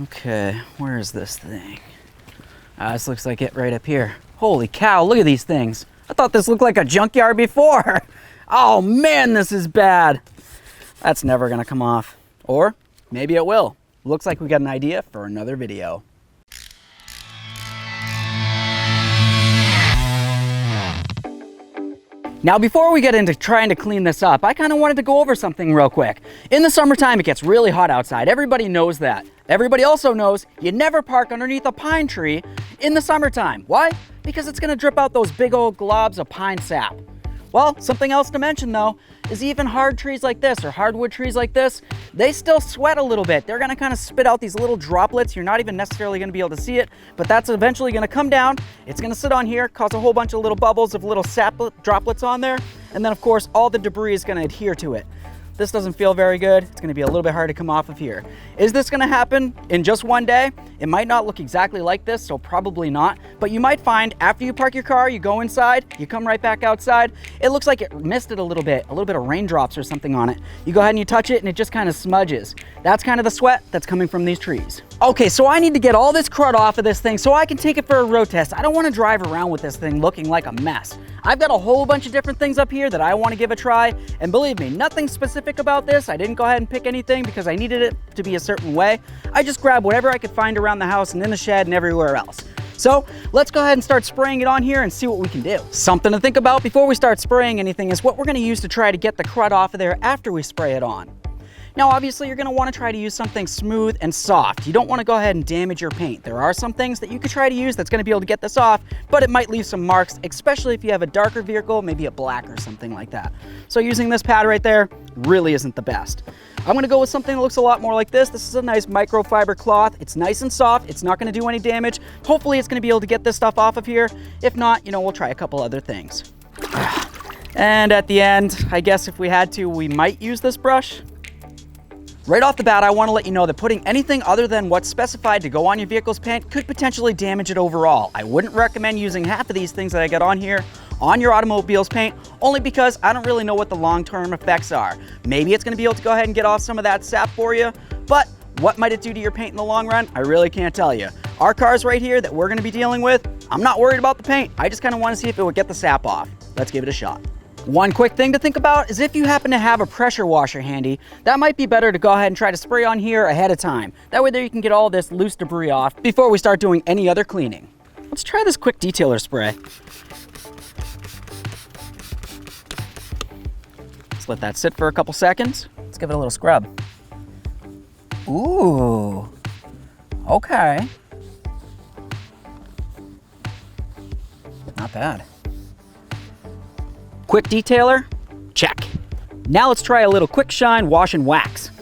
Okay, where is this thing? This looks like it right up here. Holy cow, look at these things. I thought this looked like a junkyard before. Oh man, this is bad. That's never gonna come off. Or maybe it will. Looks like we got an idea for another video. Now, before we get into trying to clean this up, I kind of wanted to go over something real quick. In the summertime, it gets really hot outside. Everybody knows that. Everybody also knows you never park underneath a pine tree in the summertime. Why? Because it's gonna drip out those big old globs of pine sap. Well, something else to mention though, is even hard trees like this or hardwood trees like this, they still sweat a little bit. They're gonna kind of spit out these little droplets. You're not even necessarily gonna be able to see it, but that's eventually gonna come down. It's gonna sit on here, cause a whole bunch of little bubbles of little sap droplets on there. And then of course, all the debris is gonna adhere to it. This doesn't feel very good. It's gonna be a little bit hard to come off of here. Is this gonna happen in just one day? It might not look exactly like this, so probably not. But you might find after you park your car, you go inside, you come right back outside, it looks like it misted a little bit of raindrops or something on it. You go ahead and you touch it and it just kind of smudges. That's kind of the sweat that's coming from these trees. Okay, so I need to get all this crud off of this thing so I can take it for a road test. I don't wanna drive around with this thing looking like a mess. I've got a whole bunch of different things up here that I want to give a try, and believe me, nothing specific about this. I didn't go ahead and pick anything because I needed it to be a certain way. I just grabbed whatever I could find around the house and in the shed and everywhere else. So let's go ahead and start spraying it on here and see what we can do. Something to think about before we start spraying anything is what we're going to use to try to get the crud off of there after we spray it on. Now, obviously, you're going to want to try to use something smooth and soft. You don't want to go ahead and damage your paint. There are some things that you could try to use that's going to be able to get this off, but it might leave some marks, especially if you have a darker vehicle, maybe a black or something like that. So using this pad right there really isn't the best. I'm going to go with something that looks a lot more like this. This is a nice microfiber cloth. It's nice and soft. It's not going to do any damage. Hopefully, it's going to be able to get this stuff off of here. If not, we'll try a couple other things. And at the end, I guess if we had to, we might use this brush. Right off the bat, I want to let you know that putting anything other than what's specified to go on your vehicle's paint could potentially damage it overall. I wouldn't recommend using half of these things that I got on here on your automobile's paint, only because I don't really know what the long-term effects are. Maybe it's going to be able to go ahead and get off some of that sap for you, but what might it do to your paint in the long run? I really can't tell you. Our cars right here that we're going to be dealing with, I'm not worried about the paint. I just kind of want to see if it would get the sap off. Let's give it a shot. One quick thing to think about is if you happen to have a pressure washer handy, that might be better to go ahead and try to spray on here ahead of time. That way there you can get all this loose debris off before we start doing any other cleaning. Let's try this quick detailer spray. Let's let that sit for a couple seconds. Let's give it a little scrub. Ooh, okay. Not bad. Quick detailer, check. Now let's try a little quick shine wash and wax.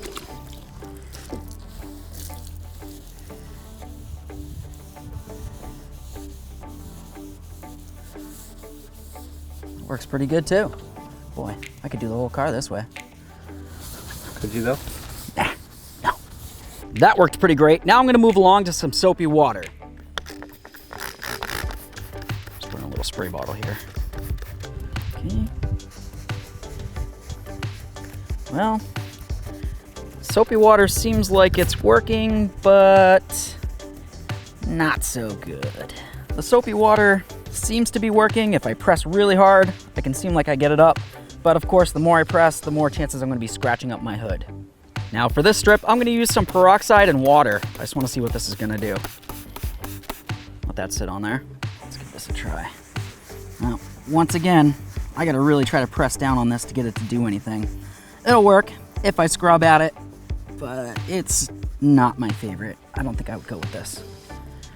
Works pretty good too. Boy, I could do the whole car this way. Could you though? Nah, no. That worked pretty great. Now I'm gonna move along to some soapy water. Just put in a little spray bottle here. Okay. Well, soapy water seems like it's working, but not so good. The soapy water seems to be working. If I press really hard, I can seem like I get it up. But of course, the more I press, the more chances I'm gonna be scratching up my hood. Now for this strip, I'm gonna use some peroxide and water. I just wanna see what this is gonna do. Let that sit on there. Let's give this a try. Now, once again, I gotta really try to press down on this to get it to do anything. It'll work if I scrub at it, but it's not my favorite. I don't think I would go with this.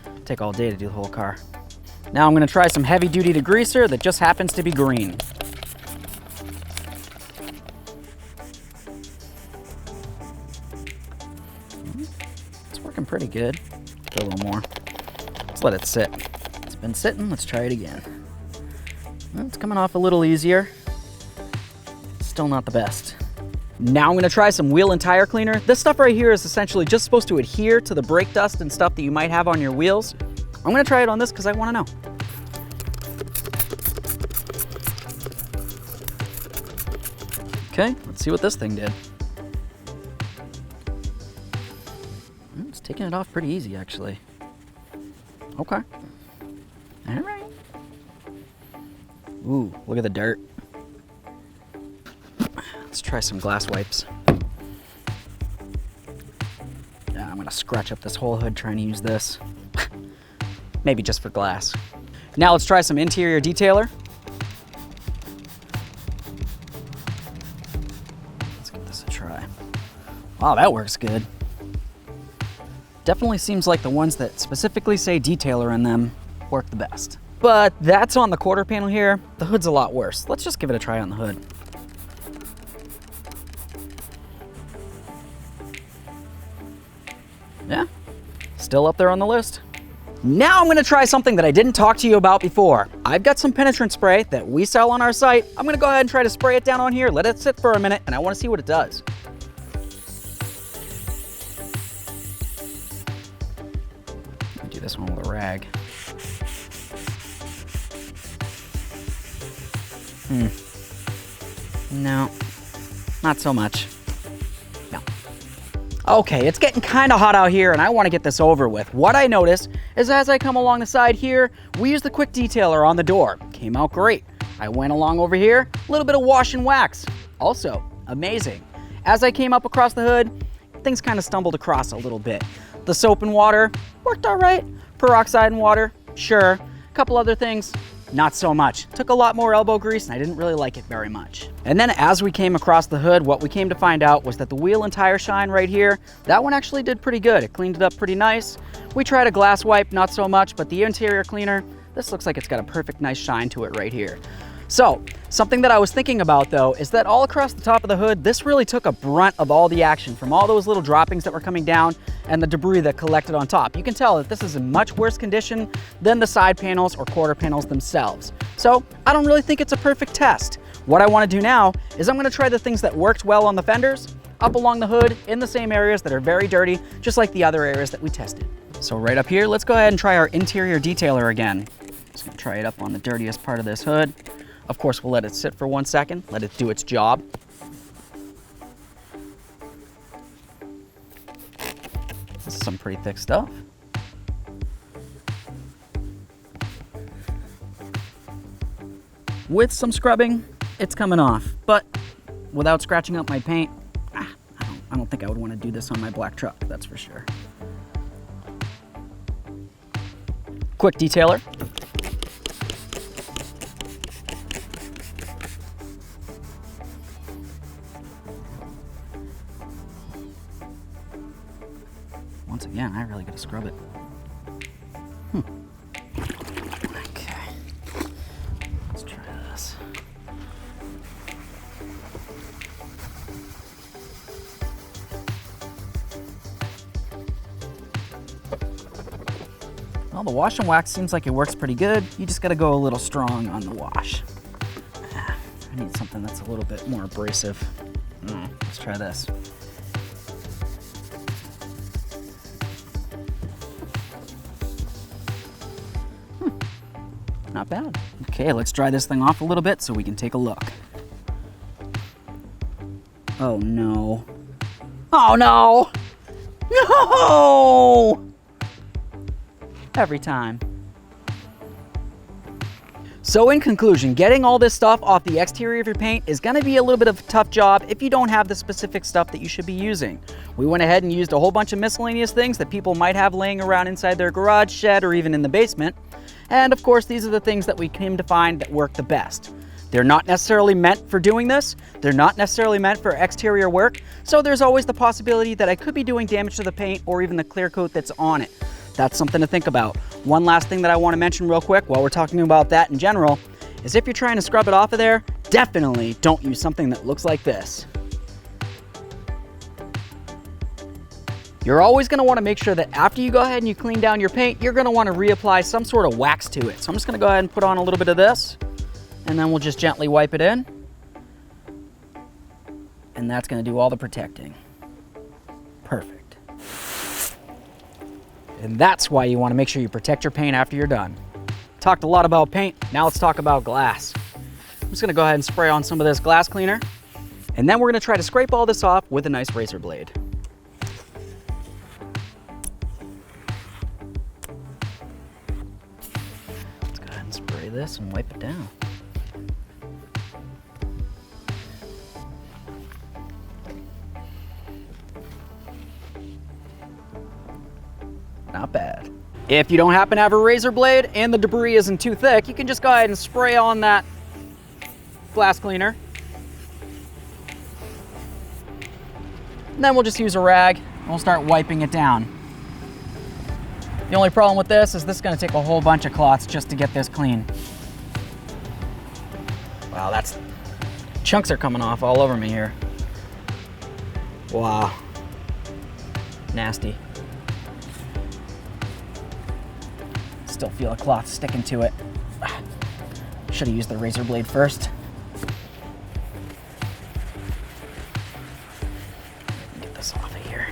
It'd take all day to do the whole car. Now I'm gonna try some heavy duty degreaser that just happens to be green. It's working pretty good. Get a little more. Let's let it sit. It's been sitting, let's try it again. It's coming off a little easier. Still not the best. Now I'm gonna try some wheel and tire cleaner. This stuff right here is essentially just supposed to adhere to the brake dust and stuff that you might have on your wheels. I'm gonna try it on this because I wanna know. Okay, let's see what this thing did. It's Taking it off pretty easy, actually. Okay. All right. Ooh, look at the dirt. Let's try some glass wipes. Yeah, I'm gonna scratch up this whole hood trying to use this. Maybe just for glass. Now let's try some interior detailer. Let's give this a try. Wow, that works good. Definitely seems like the ones that specifically say detailer in them work the best. But that's on the quarter panel here. The hood's a lot worse. Let's just give it a try on the hood. Yeah, still up there on the list. Now I'm gonna try something that I didn't talk to you about before. I've got some penetrant spray that we sell on our site. I'm gonna go ahead and try to spray it down on here, let it sit for a minute, and I wanna see what it does. Let me do this one with a rag. No, not so much. No. Okay, it's getting kind of hot out here and I want to get this over with. What I noticed is as I come along the side here, we use the quick detailer on the door. Came out great. I went along over here, a little bit of wash and wax. Also, amazing. As I came up across the hood, things kind of stumbled across a little bit. The soap and water worked all right. Peroxide and water, sure. A couple other things, not so much. Took a lot more elbow grease and I didn't really like it very much. And then as we came across the hood, what we came to find out was that the wheel and tire shine right here, that one actually did pretty good. It cleaned it up pretty nice. We tried a glass wipe, not so much, but the interior cleaner, this looks like it's got a perfect nice shine to it right here. So, something that I was thinking about though, is that all across the top of the hood, this really took a brunt of all the action from all those little droppings that were coming down and the debris that collected on top. You can tell that this is in much worse condition than the side panels or quarter panels themselves. So, I don't really think it's a perfect test. What I want to do now is I'm going to try the things that worked well on the fenders, up along the hood, in the same areas that are very dirty, just like the other areas that we tested. So right up here, let's go ahead and try our interior detailer again. Just going to try it up on the dirtiest part of this hood. Of course, we'll let it sit for 1 second, let it do its job. This is some pretty thick stuff. With some scrubbing, it's coming off, but without scratching up my paint, I don't think I would want to do this on my black truck, that's for sure. Quick detailer. Once again, I really gotta scrub it. Okay, let's try this. Well, the wash and wax seems like it works pretty good. You just gotta go a little strong on the wash. I need something that's a little bit more abrasive. Let's try this. Not bad. Okay, let's dry this thing off a little bit so we can take a look. Oh no. Oh no! No! Every time. So in conclusion, getting all this stuff off the exterior of your paint is gonna be a little bit of a tough job if you don't have the specific stuff that you should be using. We went ahead and used a whole bunch of miscellaneous things that people might have laying around inside their garage, shed, or even in the basement. And of course, these are the things that we came to find that work the best. They're not necessarily meant for doing this. They're not necessarily meant for exterior work. So there's always the possibility that I could be doing damage to the paint or even the clear coat that's on it. That's something to think about. One last thing that I want to mention real quick while we're talking about that in general is if you're trying to scrub it off of there, definitely don't use something that looks like this. You're always going to want to make sure that after you go ahead and you clean down your paint, you're going to want to reapply some sort of wax to it. So I'm just going to go ahead and put on a little bit of this, and then we'll just gently wipe it in. And that's going to do all the protecting. Perfect. And that's why you want to make sure you protect your paint after you're done. Talked a lot about paint, now let's talk about glass. I'm just going to go ahead and spray on some of this glass cleaner, and then we're going to try to scrape all this off with a nice razor blade. Spray this and wipe it down. Not bad. If you don't happen to have a razor blade and the debris isn't too thick, you can just go ahead and spray on that glass cleaner. And then we'll just use a rag and we'll start wiping it down. The only problem with this is gonna take a whole bunch of cloths just to get this clean. Wow, chunks are coming off all over me here. Wow, nasty. Still feel a cloth sticking to it. Should have used the razor blade first. Get this off of here.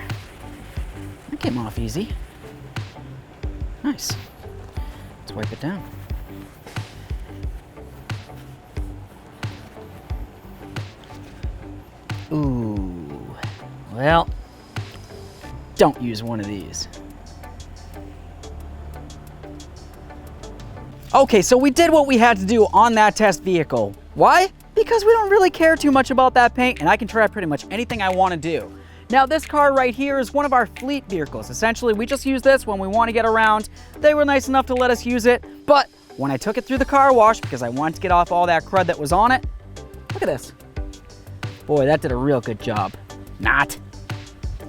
That came off easy. Nice. Let's wipe it down. Ooh. Well, don't use one of these. Okay, so we did what we had to do on that test vehicle. Why? Because we don't really care too much about that paint, and I can try pretty much anything I want to do. Now, this car right here is one of our fleet vehicles. Essentially, we just use this when we want to get around. They were nice enough to let us use it, but when I took it through the car wash, because I wanted to get off all that crud that was on it, look at this. Boy, that did a real good job. Not.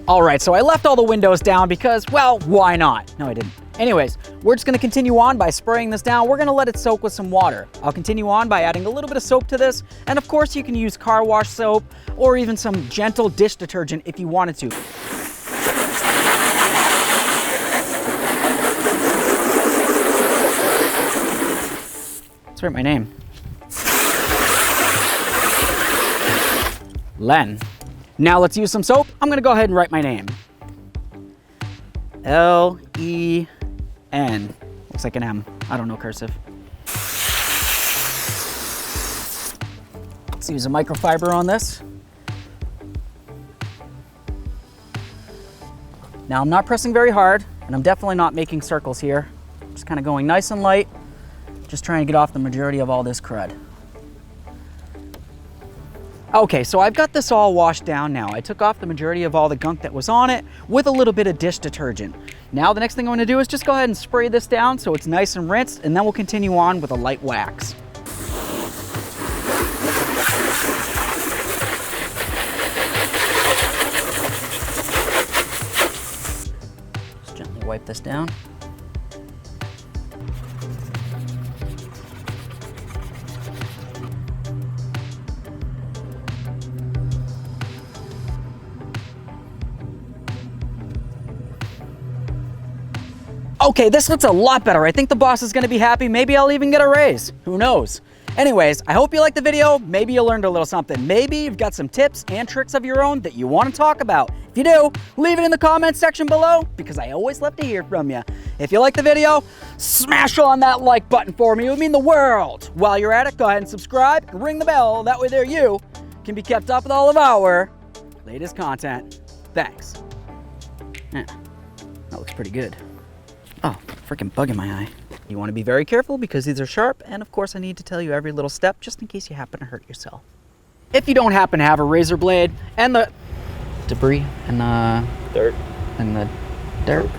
All right, so I left all the windows down because, well, why not? No, I didn't. Anyways, we're just gonna continue on by spraying this down. We're gonna let it soak with some water. I'll continue on by adding a little bit of soap to this. And of course, you can use car wash soap or even some gentle dish detergent if you wanted to. Let's write my name. Len. Now let's use some soap. I'm gonna go ahead and write my name. L-E-N. Looks like an M. I don't know cursive. Let's use a microfiber on this. Now I'm not pressing very hard, and I'm definitely not making circles here. Just kind of going nice and light, just trying to get off the majority of all this crud. Okay, so I've got this all washed down now. I took off the majority of all the gunk that was on it with a little bit of dish detergent. Now the next thing I'm gonna do is just go ahead and spray this down so it's nice and rinsed, and then we'll continue on with a light wax. Just gently wipe this down. Okay, this looks a lot better. I think the boss is gonna be happy. Maybe I'll even get a raise. Who knows? Anyways, I hope you liked the video. Maybe you learned a little something. Maybe you've got some tips and tricks of your own that you want to talk about. If you do, leave it in the comments section below because I always love to hear from you. If you like the video, smash on that like button for me. It would mean the world. While you're at it, go ahead and subscribe and ring the bell. That way there you can be kept up with all of our latest content. Thanks. Yeah, that looks pretty good. Oh, freaking bug in my eye. You want to be very careful because these are sharp, and of course I need to tell you every little step just in case you happen to hurt yourself. If you don't happen to have a razor blade and the debris and the dirt,